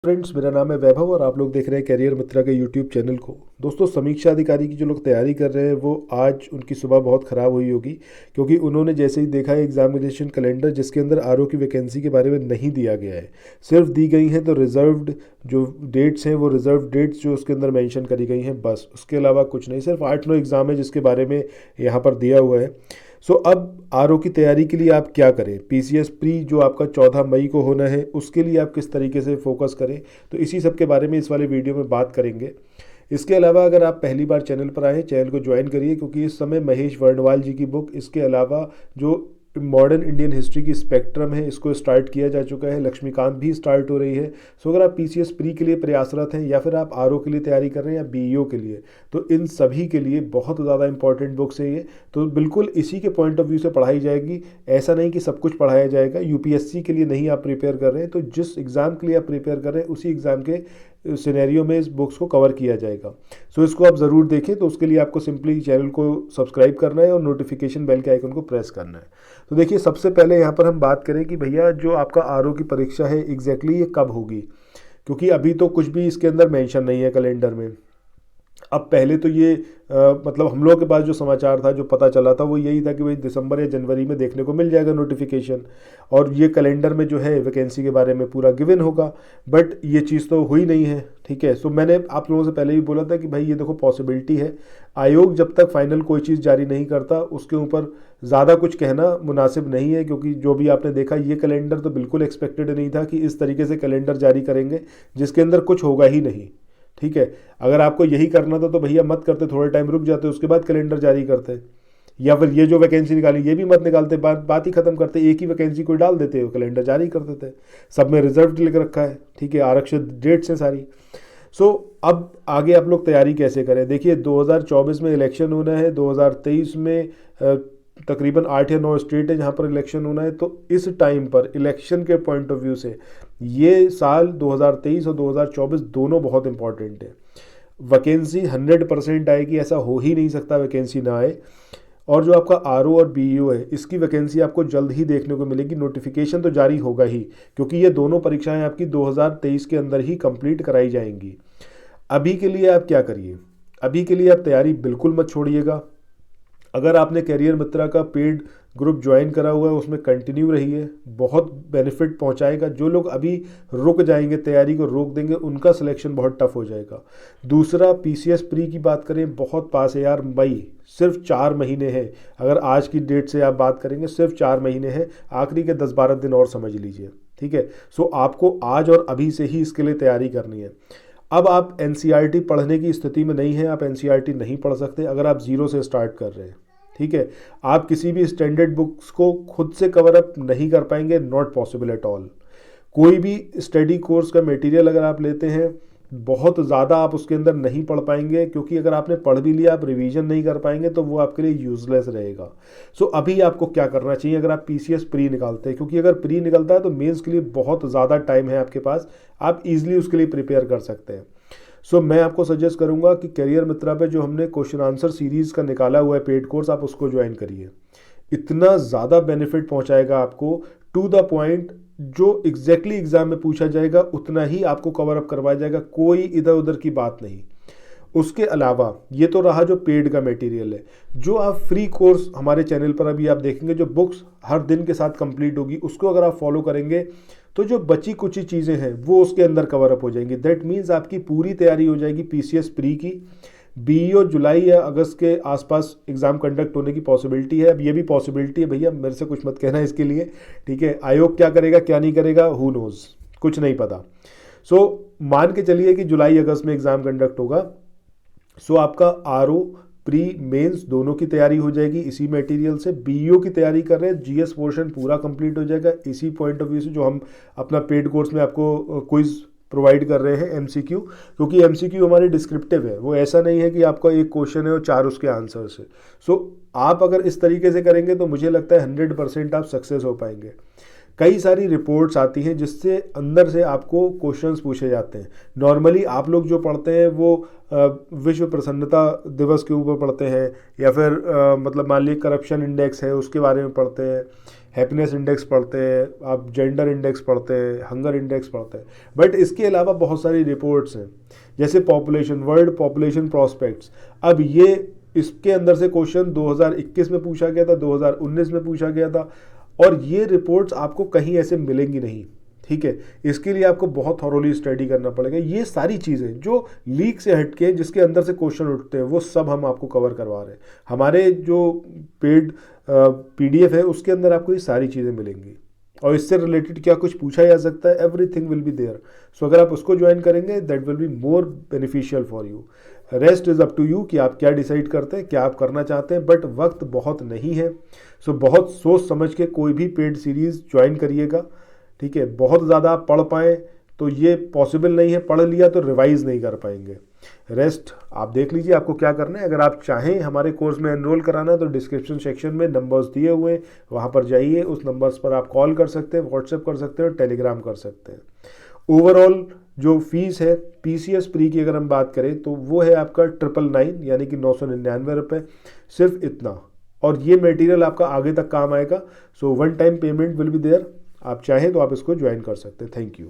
Friends, मेरा नाम है वैभव और आप लोग देख रहे हैं कैरियर मित्रा के यूट्यूब चैनल को। दोस्तों, समीक्षा अधिकारी की जो लोग तैयारी कर रहे हैं वो आज उनकी सुबह बहुत ख़राब हुई होगी, क्योंकि उन्होंने जैसे ही देखा है एग्जामिनेशन कैलेंडर जिसके अंदर आरओ की वैकेंसी के बारे में नहीं दिया गया है, सिर्फ दी गई हैं तो रिजर्व्ड जो डेट्स हैं वो रिजर्व डेट्स जो उसके अंदर मेंशन करी गई हैं, बस उसके अलावा कुछ नहीं। सिर्फ 8-9 एग्ज़ाम है जिसके बारे में यहाँ पर दिया हुआ है। सो अब आरओ की तैयारी के लिए आप क्या करें, पीसीएस प्री जो आपका 14 मई को होना है उसके लिए आप किस तरीके से फोकस करें, तो इसी सब के बारे में इस वाले वीडियो में बात करेंगे। इसके अलावा अगर आप पहली बार चैनल पर आए, चैनल को ज्वाइन करिए, क्योंकि इस समय महेश वर्णवाल जी की बुक, इसके अलावा जो मॉडर्न इंडियन हिस्ट्री की स्पेक्ट्रम है इसको स्टार्ट किया जा चुका है, लक्ष्मीकांत भी स्टार्ट हो रही है। सो अगर आप पीसीएस प्री के लिए प्रयासरत हैं या फिर आप आरओ के लिए तैयारी कर रहे हैं या बीईओ के लिए, तो इन सभी के लिए बहुत ज़्यादा इंपॉर्टेंट बुक्स है ये। तो बिल्कुल इसी के पॉइंट ऑफ व्यू से पढ़ाई जाएगी, ऐसा नहीं कि सब कुछ पढ़ाया जाएगा। यूपीएससी के लिए नहीं आप प्रिपेयर कर रहे हैं तो जिस एग्ज़ाम के लिए आप प्रिपेयर कर रहे हैं उसी एग्ज़ाम के सिनेरियो में इस बुक्स को कवर किया जाएगा। सो इसको आप ज़रूर देखें। तो उसके लिए आपको सिंपली चैनल को सब्सक्राइब करना है और नोटिफिकेशन बेल के आइकन को प्रेस करना है। तो देखिए, सबसे पहले यहाँ पर हम बात करें कि भैया जो आपका आरओ की परीक्षा है एग्जैक्टली ये कब होगी, क्योंकि अभी तो कुछ भी इसके अंदर मेंशन नहीं है कैलेंडर में। अब पहले तो ये मतलब हम लोगों के पास जो समाचार था, जो पता चला था, वो यही था कि भाई दिसंबर या जनवरी में देखने को मिल जाएगा नोटिफिकेशन, और ये कैलेंडर में जो है वैकेंसी के बारे में पूरा गिवन होगा। बट ये चीज़ तो हुई नहीं है, ठीक है। सो मैंने आप लोगों से पहले भी बोला था कि भाई ये देखो पॉसिबिलिटी है। आयोग जब तक फाइनल कोई चीज़ जारी नहीं करता उसके ऊपर ज़्यादा कुछ कहना मुनासिब नहीं है, क्योंकि जो भी आपने देखा ये कैलेंडर तो बिल्कुल एक्सपेक्टेड नहीं था कि इस तरीके से कैलेंडर जारी करेंगे जिसके अंदर कुछ होगा ही नहीं, ठीक है। अगर आपको यही करना था तो भैया मत करते, थोड़ा टाइम रुक जाते, उसके बाद कैलेंडर जारी करते, या फिर ये जो वैकेंसी निकाली ये भी मत निकालते, बात ही खत्म करते, एक ही वैकेंसी को डाल देते हो, कैलेंडर जारी कर देते। सब में रिजर्व लिख रखा है, ठीक है, आरक्षित डेट्स हैं सारी। सो अब आगे आप लोग तैयारी कैसे करें। देखिए, 2024 में इलेक्शन होना है, 2023 में तकरीबन 8 या 9 स्टेट है जहाँ पर इलेक्शन होना है। तो इस टाइम पर इलेक्शन के पॉइंट ऑफ व्यू से ये साल 2023 और 2024 दोनों बहुत इंपॉर्टेंट है। वैकेंसी 100% आएगी, ऐसा हो ही नहीं सकता वैकेंसी ना आए। और जो आपका आरओ और बीईओ है इसकी वैकेंसी आपको जल्द ही देखने को मिलेगी, नोटिफिकेशन तो जारी होगा ही, क्योंकि ये दोनों परीक्षाएं आपकी 2023 के अंदर ही कंप्लीट कराई जाएंगी। अभी के लिए आप क्या करिए, अभी के लिए आप तैयारी बिल्कुल मत छोड़िएगा। अगर आपने कैरियर मित्रा का पेड ग्रुप ज्वाइन करा हुआ है उसमें कंटिन्यू रहिए, बहुत बेनिफिट पहुंचाएगा। जो लोग अभी रुक जाएंगे, तैयारी को रोक देंगे, उनका सिलेक्शन बहुत टफ हो जाएगा। दूसरा, पीसीएस प्री की बात करें, बहुत पास है यार, मई सिर्फ 4 महीने हैं। अगर आज की डेट से आप बात करेंगे सिर्फ 4 महीने हैं, आखिरी के 10-12 दिन और समझ लीजिए, ठीक है। सो आपको आज और अभी से ही इसके लिए तैयारी करनी है। अब आप एनसीईआरटी पढ़ने की स्थिति में नहीं है, आप एनसीईआरटी नहीं पढ़ सकते अगर आप जीरो से स्टार्ट कर रहे हैं, ठीक है। आप किसी भी स्टैंडर्ड बुक्स को खुद से कवर अप नहीं कर पाएंगे, नॉट पॉसिबल एट ऑल। कोई भी स्टडी कोर्स का मटेरियल अगर आप लेते हैं, बहुत ज़्यादा आप उसके अंदर नहीं पढ़ पाएंगे, क्योंकि अगर आपने पढ़ भी लिया आप रिवीजन नहीं कर पाएंगे तो वो आपके लिए यूजलेस रहेगा। सो अभी आपको क्या करना चाहिए अगर आप पीसीएस प्री निकालते हैं, क्योंकि अगर प्री निकलता है तो मेंस के लिए बहुत ज़्यादा टाइम है आपके पास, आप इजीली उसके लिए प्रिपेयर कर सकते हैं। सो मैं आपको सजेस्ट करूंगा कि कैरियर मित्रा पे जो हमने क्वेश्चन आंसर सीरीज़ का निकाला हुआ है पेड कोर्स, आप उसको ज्वाइन करिए। इतना ज़्यादा बेनिफिट पहुंचाएगा आपको, टू द पॉइंट, जो एग्जैक्टली एग्जाम में पूछा जाएगा उतना ही आपको कवर अप करवाया जाएगा, कोई इधर उधर की बात नहीं। उसके अलावा ये तो रहा जो पेड का मटेरियल है। जो आप फ्री कोर्स हमारे चैनल पर अभी आप देखेंगे, जो बुक्स हर दिन के साथ कंप्लीट होगी, उसको अगर आप फॉलो करेंगे तो जो बची कुछ चीज़ें हैं वो उसके अंदर कवर अप हो जाएंगी। दैट मीन्स आपकी पूरी तैयारी हो जाएगी पीसीएस प्री की। बीईओ जुलाई या अगस्त के आसपास एग्ज़ाम कंडक्ट होने की पॉसिबिलिटी है। अब ये भी पॉसिबिलिटी है भैया, मेरे से कुछ मत कहना इसके लिए, ठीक है। आयोग क्या करेगा क्या नहीं करेगा, हु नोज़, कुछ नहीं पता। सो मान के चलिए कि जुलाई अगस्त में एग्ज़ाम कंडक्ट होगा। सो आपका आरओ प्री मेंस दोनों की तैयारी हो जाएगी इसी मटेरियल से। बीईओ की तैयारी कर रहे हैं, जीएस पोर्शन पूरा कंप्लीट हो जाएगा इसी पॉइंट ऑफ व्यू से, जो हम अपना पेड कोर्स में आपको क्विज प्रोवाइड कर रहे हैं, एमसीक्यू। क्योंकि एमसीक्यू हमारे डिस्क्रिप्टिव है, वो ऐसा नहीं है कि आपका एक क्वेश्चन है और 4 उसके आंसर्स है। सो आप अगर इस तरीके से करेंगे तो मुझे लगता है 100% आप सक्सेस हो पाएंगे। कई सारी रिपोर्ट्स आती हैं जिससे अंदर से आपको क्वेश्चंस पूछे जाते हैं। नॉर्मली आप लोग जो पढ़ते हैं वो विश्व प्रसन्नता दिवस के ऊपर पढ़ते हैं, या फिर मतलब मान लीजिए करप्शन इंडेक्स है उसके बारे में पढ़ते हैं, हैप्पीनेस इंडेक्स पढ़ते हैं, आप जेंडर इंडेक्स पढ़ते हैं, हंगर इंडेक्स पढ़ते हैं, बट इसके अलावा बहुत सारी रिपोर्ट्स हैं जैसे पॉपुलेशन, वर्ल्ड पॉपुलेशन प्रोस्पेक्ट्स। अब ये इसके अंदर से क्वेश्चन 2021 में पूछा गया था, 2019 में पूछा गया था, और ये रिपोर्ट्स आपको कहीं ऐसे मिलेंगी नहीं, ठीक है। इसके लिए आपको बहुत थॉरोली स्टडी करना पड़ेगा। ये सारी चीज़ें जो लीक से हटके जिसके अंदर से क्वेश्चन उठते हैं वो सब हम आपको कवर करवा रहे हैं। हमारे जो पेड PDF है उसके अंदर आपको ये सारी चीज़ें मिलेंगी, और इससे रिलेटेड क्या कुछ पूछा जा सकता है, everything will be there. So अगर आप उसको ज्वाइन करेंगे that will be more beneficial for you. Rest is up to you कि आप क्या डिसाइड करते हैं, क्या आप करना चाहते हैं, बट वक्त बहुत नहीं है। सो बहुत सोच समझ के कोई भी पेड सीरीज़ ज्वाइन करिएगा, ठीक है। बहुत ज़्यादा आप पढ़ पाएँ तो ये पॉसिबल नहीं है, पढ़ लिया तो रिवाइज़ नहीं कर पाएंगे। रेस्ट आप देख लीजिए आपको क्या करना है। अगर आप चाहें हमारे कोर्स में एनरोल कराना तो डिस्क्रिप्शन सेक्शन में नंबर्स दिए हुए हैं, वहाँ पर जाइए, उस नंबर्स पर आप कॉल कर सकते हैं, व्हाट्सएप कर सकते हैं और टेलीग्राम कर सकते हैं। ओवरऑल जो फीस है PCS प्री की अगर हम बात करें तो वो है आपका 999 यानी कि 999 रुपये, सिर्फ इतना। और ये मटेरियल आपका आगे तक काम आएगा। So one time payment will be there. आप चाहें तो आप इसको ज्वाइन कर सकते हैं। Thank you.